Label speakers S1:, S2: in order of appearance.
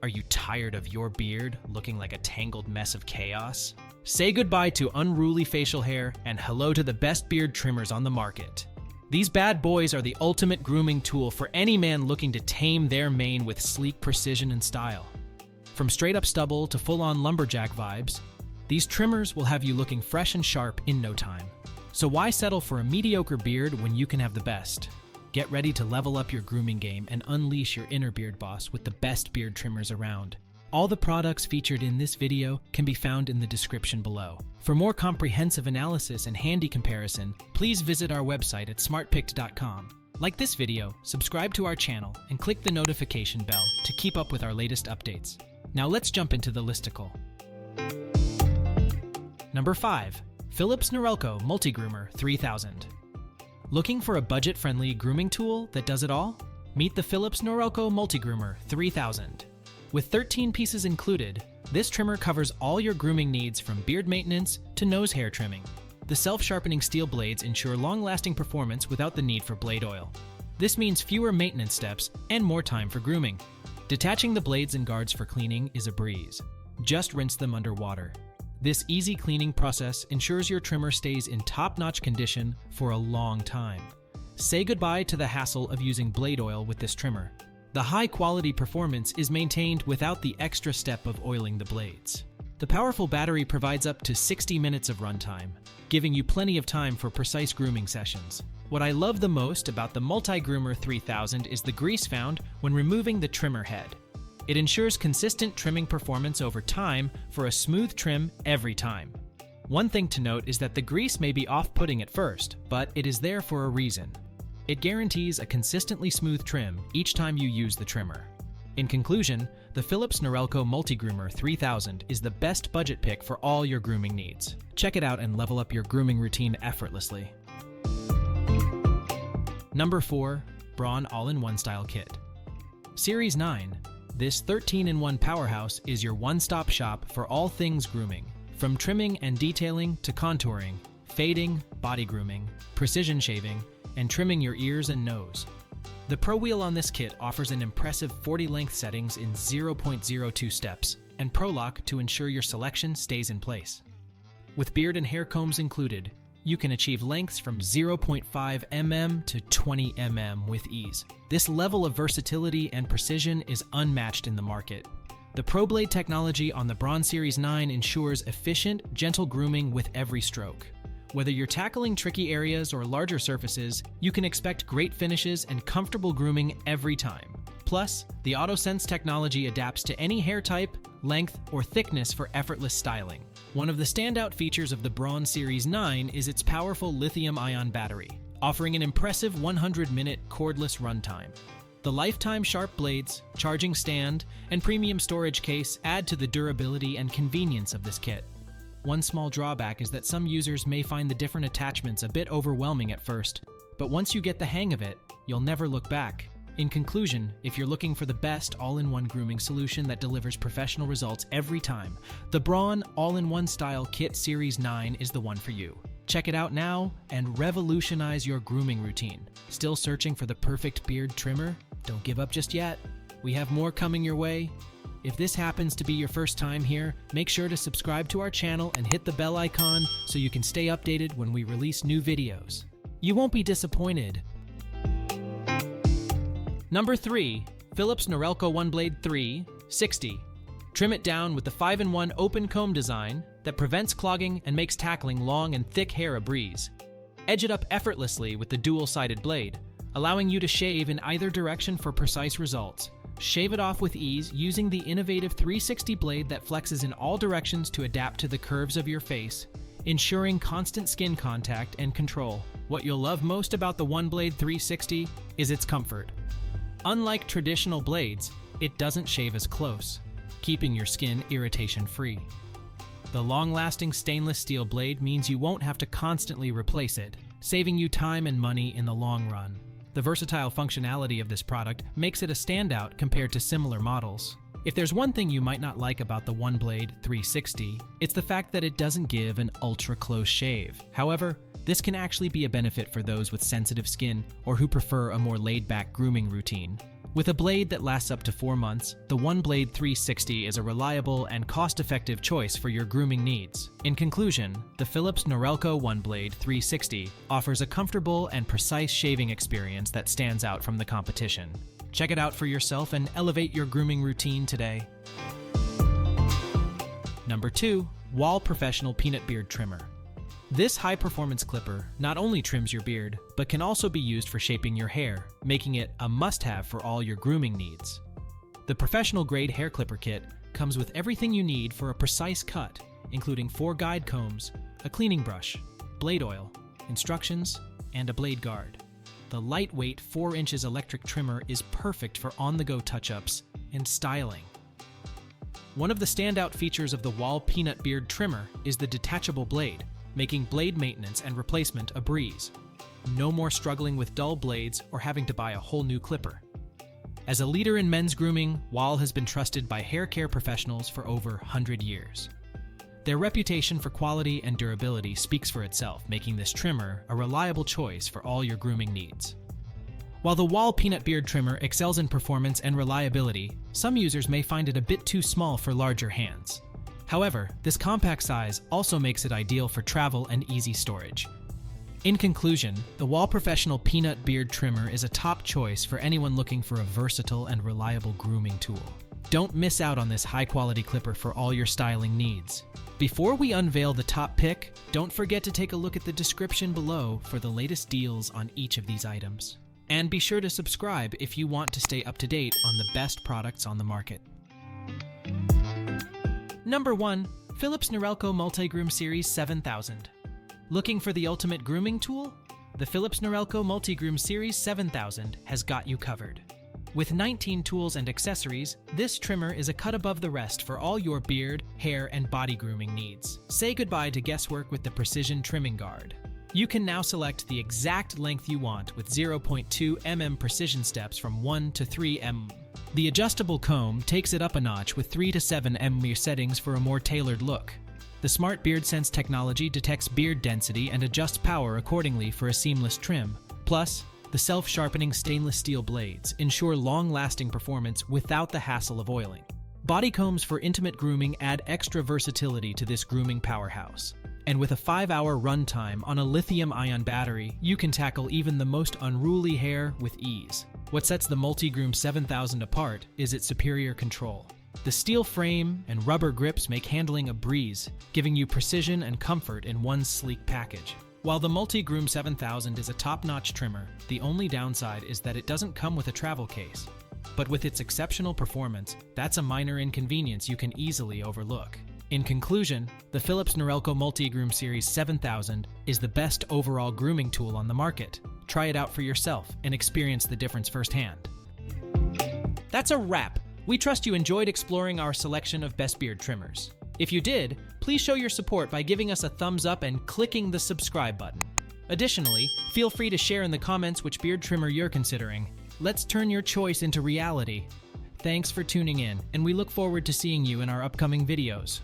S1: Are you tired of your beard looking like a tangled mess of chaos? Say goodbye to unruly facial hair and hello to the best beard trimmers on the market. These bad boys are the ultimate grooming tool for any man looking to tame their mane with sleek precision and style. From straight-up stubble to full-on lumberjack vibes, these trimmers will have you looking fresh and sharp in no time. So why settle for a mediocre beard when you can have the best? Get ready to level up your grooming game and unleash your inner beard boss with the best beard trimmers around. All the products featured in this video can be found in the description below. For more comprehensive analysis and handy comparison, please visit our website at smartpicked.com. Like this video, subscribe to our channel, and click the notification bell to keep up with our latest updates. Now let's jump into the listicle. Number 5. Philips Norelco Multigroomer 3000. Looking for a budget-friendly grooming tool that does it all? Meet the Philips Norelco Multigroomer 3000. With 13 pieces included, this trimmer covers all your grooming needs from beard maintenance to nose hair trimming. The self-sharpening steel blades ensure long-lasting performance without the need for blade oil. This means fewer maintenance steps and more time for grooming. Detaching the blades and guards for cleaning is a breeze. Just rinse them under water. This easy cleaning process ensures your trimmer stays in top-notch condition for a long time. Say goodbye to the hassle of using blade oil with this trimmer. The high-quality performance is maintained without the extra step of oiling the blades. The powerful battery provides up to 60 minutes of runtime, giving you plenty of time for precise grooming sessions. What I love the most about the Multigroomer 3000 is the grease found when removing the trimmer head. It ensures consistent trimming performance over time for a smooth trim every time. One thing to note is that the grease may be off-putting at first, but it is there for a reason. It guarantees a consistently smooth trim each time you use the trimmer. In conclusion, the Philips Norelco Multigroomer 3000 is the best budget pick for all your grooming needs. Check it out and level up your grooming routine effortlessly. Number 4. Braun All-in-One Style Kit. Series 9. This 13-in-1 powerhouse is your one-stop shop for all things grooming. From trimming and detailing to contouring, fading, body grooming, precision shaving, and trimming your ears and nose. The Pro Wheel on this kit offers an impressive 40 length settings in 0.02 steps, and Pro Lock to ensure your selection stays in place. With beard and hair combs included, you can achieve lengths from 0.5 mm to 20 mm with ease. This level of versatility and precision is unmatched in the market. The ProBlade technology on the Braun Series 9 ensures efficient, gentle grooming with every stroke. Whether you're tackling tricky areas or larger surfaces, you can expect great finishes and comfortable grooming every time. Plus, the AutoSense technology adapts to any hair type, length, or thickness for effortless styling. One of the standout features of the Braun Series 9 is its powerful lithium-ion battery, offering an impressive 100-minute cordless runtime. The lifetime sharp blades, charging stand, and premium storage case add to the durability and convenience of this kit. One small drawback is that some users may find the different attachments a bit overwhelming at first, but once you get the hang of it, you'll never look back. In conclusion, if you're looking for the best all-in-one grooming solution that delivers professional results every time, the Braun All-in-One Style Kit Series 9 is the one for you. Check it out now and revolutionize your grooming routine. Still searching for the perfect beard trimmer? Don't give up just yet. We have more coming your way. If this happens to be your first time here, make sure to subscribe to our channel and hit the bell icon so you can stay updated when we release new videos. You won't be disappointed. Number 3. Philips Norelco OneBlade 360. Trim it down with the 5-in-1 open comb design that prevents clogging and makes tackling long and thick hair a breeze. Edge it up effortlessly with the dual-sided blade, allowing you to shave in either direction for precise results. Shave it off with ease using the innovative 360 blade that flexes in all directions to adapt to the curves of your face, ensuring constant skin contact and control. What you'll love most about the OneBlade 360 is its comfort. Unlike traditional blades, it doesn't shave as close, keeping your skin irritation-free. The long-lasting stainless steel blade means you won't have to constantly replace it, saving you time and money in the long run. The versatile functionality of this product makes it a standout compared to similar models. If there's one thing you might not like about the OneBlade 360, it's the fact that it doesn't give an ultra-close shave. However, this can actually be a benefit for those with sensitive skin or who prefer a more laid-back grooming routine. With a blade that lasts up to 4 months, the OneBlade 360 is a reliable and cost-effective choice for your grooming needs. In conclusion, the Philips Norelco OneBlade 360 offers a comfortable and precise shaving experience that stands out from the competition. Check it out for yourself and elevate your grooming routine today. Number 2. Wahl Professional Peanut Beard Trimmer. This high-performance clipper not only trims your beard, but can also be used for shaping your hair, making it a must-have for all your grooming needs. The professional-grade hair clipper kit comes with everything you need for a precise cut, including 4 guide combs, a cleaning brush, blade oil, instructions, and a blade guard. The lightweight 4 inches electric trimmer is perfect for on-the-go touch-ups and styling. One of the standout features of the Wahl Peanut Beard Trimmer is the detachable blade, making blade maintenance and replacement a breeze. No more struggling with dull blades or having to buy a whole new clipper. As a leader in men's grooming, Wahl has been trusted by hair care professionals for over 100 years. Their reputation for quality and durability speaks for itself, making this trimmer a reliable choice for all your grooming needs. While the Wahl Peanut Beard Trimmer excels in performance and reliability, some users may find it a bit too small for larger hands. However, this compact size also makes it ideal for travel and easy storage. In conclusion, the Wahl Professional Peanut Beard Trimmer is a top choice for anyone looking for a versatile and reliable grooming tool. Don't miss out on this high-quality clipper for all your styling needs. Before we unveil the top pick, don't forget to take a look at the description below for the latest deals on each of these items. And be sure to subscribe if you want to stay up to date on the best products on the market. Number 1. Philips Norelco Multigroom Series 7000. Looking for the ultimate grooming tool? The Philips Norelco Multigroom Series 7000 has got you covered. With 19 tools and accessories, this trimmer is a cut above the rest for all your beard, hair, and body grooming needs. Say goodbye to guesswork with the Precision Trimming Guard. You can now select the exact length you want with 0.2 mm precision steps from 1 to 3 mm. The adjustable comb takes it up a notch with 3 to 7 mm settings for a more tailored look. The Smart Beard Sense technology detects beard density and adjusts power accordingly for a seamless trim. Plus, the self-sharpening stainless steel blades ensure long-lasting performance without the hassle of oiling. Body combs for intimate grooming add extra versatility to this grooming powerhouse. And with a 5-hour runtime on a lithium-ion battery, you can tackle even the most unruly hair with ease. What sets the Multigroom 7000 apart is its superior control. The steel frame and rubber grips make handling a breeze, giving you precision and comfort in one sleek package. While the Multigroom 7000 is a top-notch trimmer, the only downside is that it doesn't come with a travel case. But with its exceptional performance, that's a minor inconvenience you can easily overlook. In conclusion, the Philips Norelco Multigroom Series 7000 is the best overall grooming tool on the market. Try it out for yourself and experience the difference firsthand. That's a wrap. We trust you enjoyed exploring our selection of best beard trimmers. If you did, please show your support by giving us a thumbs up and clicking the subscribe button. Additionally, feel free to share in the comments which beard trimmer you're considering. Let's turn your choice into reality. Thanks for tuning in, and we look forward to seeing you in our upcoming videos.